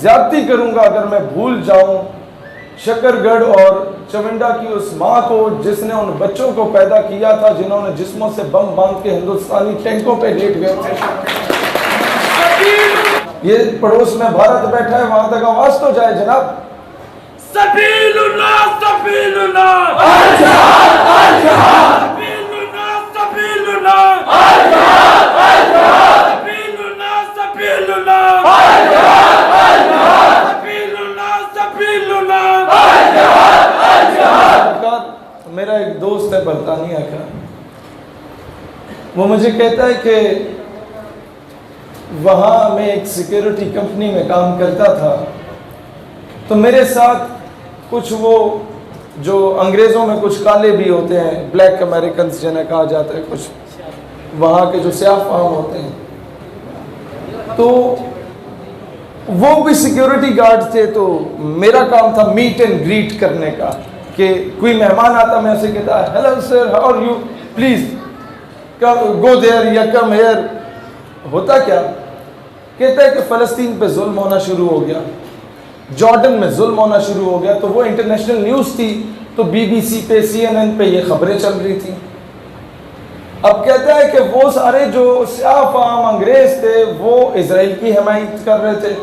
زیادتی کروں گا اگر میں بھول جاؤں شکر گڑھ اور چونڈا کی اس ماں کو جس نے ان بچوں کو پیدا کیا تھا جنہوں نے جسموں سے بم باندھ کے ہندوستانی ٹینکوں پہ لیٹ گئے تھے. یہ پڑوس میں بھارت بیٹھا ہے, وہاں تک آواز تو جائے جناب. سبیلنا سبیلنا الجہاد الجہاد سبیلنا سبیلنا سبیلنا میرا ایک دوست ہے برطانیہ کا, وہ مجھے کہتا ہے کہ وہاں میں ایک سیکیورٹی کمپنی میں کام کرتا تھا, تو میرے ساتھ کچھ وہ جو انگریزوں میں کچھ کالے بھی ہوتے ہیں, بلیک امریکنز جنہیں کہا جاتا ہے, کچھ وہاں کے جو سیاہ فام ہوتے ہیں, تو وہ بھی سیکیورٹی گارڈ تھے. تو میرا کام تھا میٹ اینڈ گریٹ کرنے کا, کہ کوئی مہمان آتا میں اسے کہتا hello sir how are you, please go there یا کم ہیئر. ہوتا کیا, کہتا ہے کہ فلسطین پہ ظلم ہونا شروع ہو گیا, جارڈن میں ظلم ہونا شروع ہو گیا. تو وہ انٹرنیشنل نیوز تھی, تو بی بی سی پہ CNN پہ یہ خبریں چل رہی تھیں. اب کہتا ہے کہ وہ سارے جو سیاہ فام انگریز تھے وہ اسرائیل کی حمایت کر رہے تھے,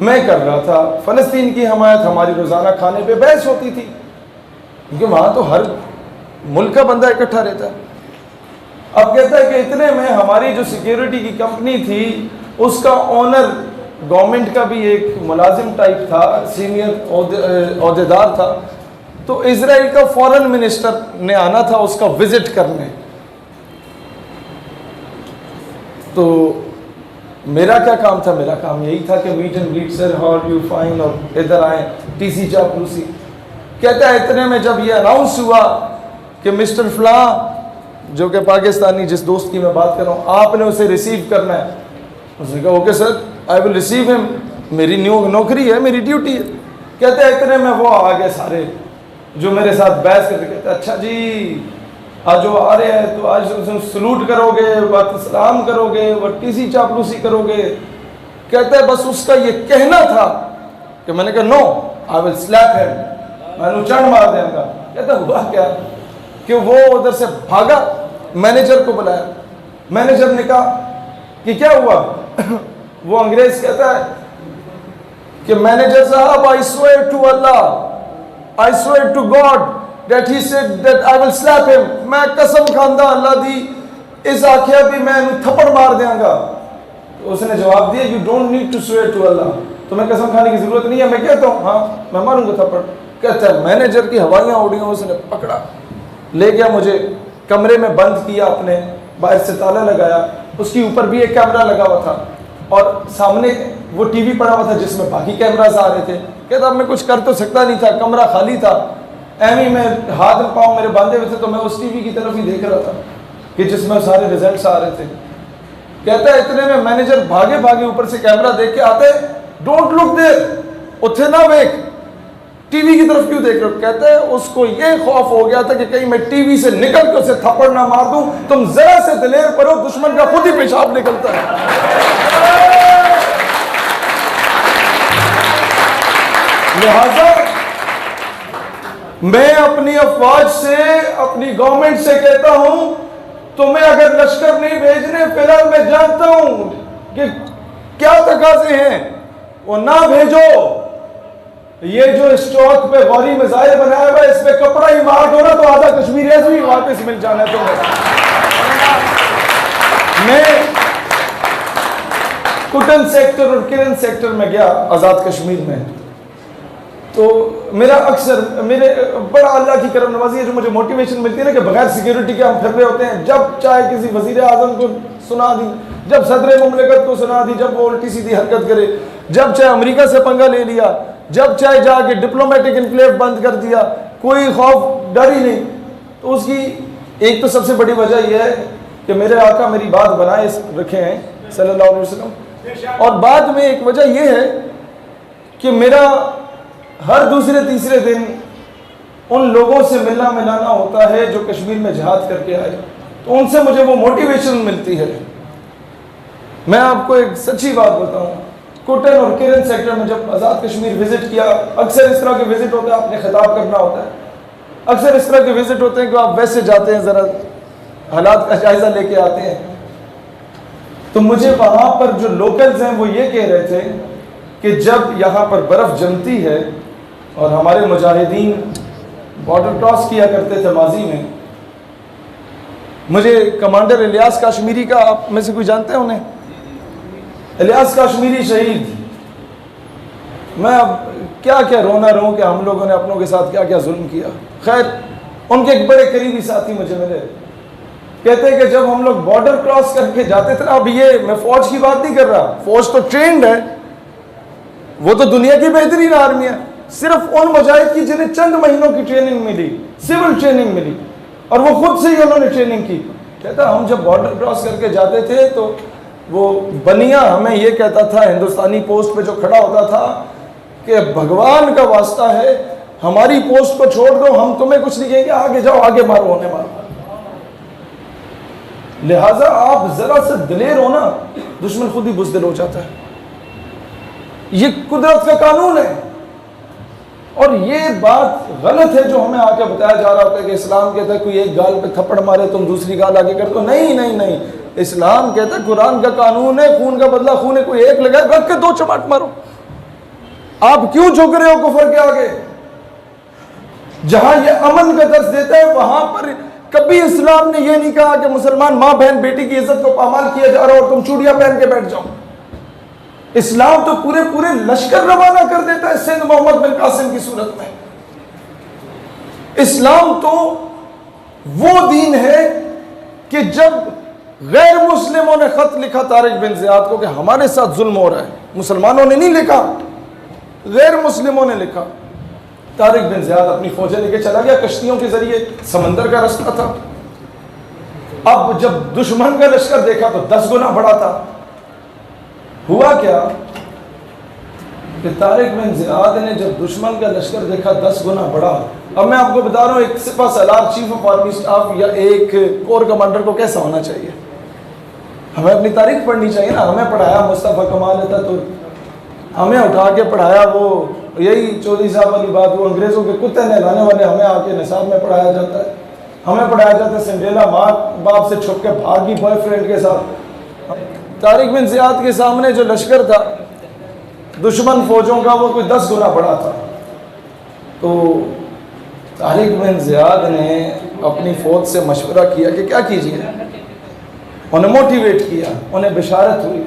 میں کر رہا تھا فلسطین کی حمایت. ہماری روزانہ کھانے پہ بحث ہوتی تھی, کیونکہ وہاں تو ہر ملک کا بندہ اکٹھا رہتا ہے. اب کہتا ہے کہ اتنے میں ہماری جو سیکیورٹی کی کمپنی تھی اس کا اونر گورنمنٹ کا بھی ایک ملازم ٹائپ تھا, سینئر عہدیدار تھا. تو اسرائیل کا فورن منسٹر نے آنا تھا اس کا وزٹ کرنے. تو میرا کیا کام تھا, میرا کام یہی تھا کہ meet and greet sir how are you fine, اور ادھر آئیں ٹی سی چاپلوسی. کہتا ہے اتنے میں جب یہ اناؤنس ہوا کہ مسٹر فلاں, جو کہ پاکستانی جس دوست کی میں بات کر رہا ہوں, آپ نے اسے ریسیو کرنا ہے. اس نے کہا okay sir I will receive ہم, میری نوکری ہے, میری ڈیوٹی ہے. کہتے ہیں اتنے میں وہ آگے سارے جو میرے ساتھ بحث کرتے, کہتے ہیں اچھا جی آج وہ آ رہے ہیں تو آج سلوٹ کرو گے, وقت سلام کرو گے, وہ ٹی سی چاپلوسی کرو گے. کہتے ہیں بس اس کا یہ کہنا تھا کہ میں نے کہا نو آئی ول سلیپ ہم, میں نے چڑھ مار دیں گا. کہتا ہوا کیا کہ وہ ادھر سے بھاگا, مینیجر کو بلایا. مینیجر نے کہا کہ کیا ہوا. وہ انگریز کہتا ہے کہ مینیجر صاحب I swear to Allah, I swear to God that he said that I will slap him. میں قسم کھاندہ اللہ دی اس آکھیا بھی میں انہوں تھپڑ مار دیاں گا. تو اس نے جواب دیا you don't need to swear to Allah, تمہیں قسم کھانے کی ضرورت نہیں ہے. میں کہتا ہوں ہاں میں ماروں گا تھپڑ. کہتا ہے مینیجر کی ہوائیاں اڑی ہیں, اس نے پکڑا لے گیا, مجھے کمرے میں بند کیا, اپنے باہر سے تالا لگایا. اس کے اوپر بھی ایک کیمرہ لگا ہوا تھا اور سامنے وہ ٹی وی پڑا ہوا تھا جس میں باقی کیمراز آ رہے تھے. کہتا اب میں کچھ کر تو سکتا نہیں تھا, کمرہ خالی تھا, ایویں میں ہاتھ پاؤں میرے باندھے ہوئے تھے, تو میں اس ٹی وی کی طرف ہی دیکھ رہا تھا کہ جس میں سارے ریزلٹس آ رہے تھے. کہتا ہے اتنے میں مینیجر بھاگے بھاگے اوپر سے کیمرہ دیکھ کے آتے, ڈونٹ لک دیر, اتھے نہ دیکھ, ٹی وی کی طرف کیوں دیکھ رہے ہو. کہتا ہے اس کو یہ خوف ہو گیا تھا کہ کہیں میں ٹی وی سے نکل کے اسے تھپڑ نہ مار دوں. تم ذرا سے دلیر پڑو, دشمن کا خود ہی پیشاب نکلتا ہے. لہذا میں اپنی افواج سے, اپنی گورنمنٹ سے کہتا ہوں تمہیں اگر لشکر نہیں بھیجنے, فی الحال میں جانتا ہوں کہ کیا تقاضے ہیں, وہ نہ بھیجو. یہ جو اسٹاک پہ غوری میزائل بنایا ہوا ہے اس پہ کپڑا ہی مار دو نا, تو آدھا کشمیر ایسے ہی واپس مل جانا ہے تمہیں. میں کٹن سیکٹر اور کرن سیکٹر میں گیا آزاد کشمیر میں, تو میرا اکثر میرے بڑا اللہ کی کرم نوازی ہے جو مجھے موٹیویشن ملتی ہے نا کہ بغیر سیکیورٹی کے ہم پھر رہے ہوتے ہیں. جب چاہے کسی وزیر اعظم کو سنا دی, جب صدر مملکت کو سنا دی, جب وہ الٹی سیدھی حرکت کرے, جب چاہے امریکہ سے پنگا لے لیا, جب چاہے جا کے ڈپلومیٹک انکلیو بند کر دیا, کوئی خوف ڈر ہی نہیں. تو اس کی ایک تو سب سے بڑی وجہ یہ ہے کہ میرے آقا میری بات بنائے رکھے ہیں صلی اللہ علیہ وسلم, اور بعد میں ایک وجہ یہ ہے کہ میرا ہر دوسرے تیسرے دن ان لوگوں سے ملنا ملانا ہوتا ہے جو کشمیر میں جہاد کر کے آئے, تو ان سے مجھے وہ موٹیویشن ملتی ہے. میں آپ کو ایک سچی بات بتاؤں, کوٹن اور کرن سیکٹر میں جب آزاد کشمیر وزٹ کیا، اکثر اس طرح کے وزٹ ہوتے ہیں، آپ نے خطاب کرنا ہوتا ہے، اکثر اس طرح کے وزٹ ہوتے ہیں کہ آپ ویسے جاتے ہیں، ذرا حالات کا جائزہ لے کے آتے ہیں. تو مجھے وہاں پر جو لوکلز ہیں وہ یہ کہہ رہے تھے کہ جب یہاں پر برف جمتی ہے اور ہمارے مجاہدین بارڈر کراس کیا کرتے تھے ماضی میں، مجھے کمانڈر الیاس کاشمیری کا، آپ میں سے کوئی جانتے ہیں انہیں؟ الیاس کاشمیری شہید. میں اب کیا کیا رونا رہوں کہ ہم لوگوں نے اپنوں کے ساتھ کیا کیا ظلم کیا. خیر، ان کے ایک بڑے قریبی ساتھی مجھے ملے، کہتے ہیں کہ جب ہم لوگ بارڈر کراس کر کے جاتے تھے نا، اب یہ میں فوج کی بات نہیں کر رہا، فوج تو ٹرینڈ ہے، وہ تو دنیا کی بہترین آرمی ہے، صرف ان مجاہد کی جنہیں چند مہینوں کی ٹریننگ ملی، سول ٹریننگ ملی، اور وہ خود سے ہی انہوں نے ٹریننگ کی. کہتا ہم جب بارڈر کراس کر کے جاتے تھے تو وہ بنیا ہمیں یہ کہتا تھا، ہندوستانی پوسٹ پہ جو کھڑا ہوتا تھا، کہ بھگوان کا واسطہ ہے ہماری پوسٹ کو چھوڑ دو، ہم تمہیں کچھ نہیں کہیں گے، آگے جاؤ، آگے مارو، ہونے مارو. لہٰذا آپ ذرا سے دلیر ہونا، دشمن خود ہی بزدل ہو جاتا ہے. یہ قدرت کا قانون ہے. اور یہ بات غلط ہے جو ہمیں آ کے بتایا جا رہا ہوتا ہے کہ اسلام کہتا ہے کوئی ایک گال پہ تھپڑ مارے تم دوسری گال آگے کر دو. نہیں نہیں نہیں، اسلام کہتا ہے قرآن کا قانون ہے، خون کا بدلہ خون ہے، کوئی ایک لگائے رکھ کے دو چماٹ مارو. آپ کیوں جھک رہے ہو کفر کے آگے؟ جہاں یہ امن کا درس دیتا ہے وہاں پر کبھی اسلام نے یہ نہیں کہا کہ مسلمان ماں بہن بیٹی کی عزت کو پامال کیا جا رہا اور تم چوڑیاں پہن کے بیٹھ جاؤ. اسلام تو پورے لشکر روانہ کر دیتا ہے سندھ محمد بن قاسم کی صورت میں. اسلام تو وہ دین ہے کہ جب غیر مسلموں نے خط لکھا طارق بن زیاد کو کہ ہمارے ساتھ ظلم ہو رہا ہے، مسلمانوں نے نہیں لکھا، غیر مسلموں نے لکھا. طارق بن زیاد اپنی فوجیں لے کے چلا گیا، کشتیوں کے ذریعے، سمندر کا رستہ تھا. اب جب دشمن کا لشکر دیکھا تو 10 گنا بڑا تھا. ہوا کیا کہ طارق بن زیاد نے جب دشمن کا لشکر دیکھا 10 گنا بڑا، اب میں آپ کو بتا رہا ہوں ایک سپہ سالار، چیف آف آرمی اسٹاف یا ایک کور کمانڈر کو کیسا ہونا چاہیے. ہمیں اپنی تاریخ پڑھنی چاہیے نا. ہمیں پڑھایا مصطفیٰ کمال اتاترک، ہمیں اٹھا کے پڑھایا وہ یہی چودھری صاحب والی بات، وہ انگریزوں کے کتے نہلانے والے ہمیں آ کے نصاب میں پڑھایا جاتا ہے. ہمیں پڑھایا جاتا ہے سنڈریلا ماں باپ سے چھپ کے بھاگی بوائے فرینڈ کے ساتھ. طارق بن زیاد کے سامنے جو لشکر تھا دشمن فوجوں کا وہ کوئی 10 گنا بڑا تھا. تو طارق بن زیاد نے اپنی فوج سے مشورہ کیا کہ کیا کیجیے، انہیں موٹیویٹ کیا، انہیں بشارت ہوئی.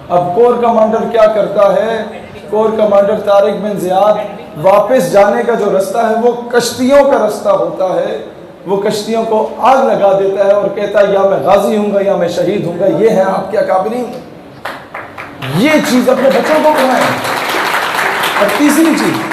اب کور کمانڈر کیا کرتا ہے؟ کور کمانڈر طارق بن زیاد واپس جانے کا جو رستہ ہے وہ کشتیوں کا رستہ ہوتا ہے، وہ کشتیوں کو آگ لگا دیتا ہے اور کہتا ہے یا میں غازی ہوں گا یا میں شہید ہوں گا. یہ ہیں آپ کے اکابرین. یہ چیز اپنے بچوں کو پڑھائیں. اور تیسری چیز،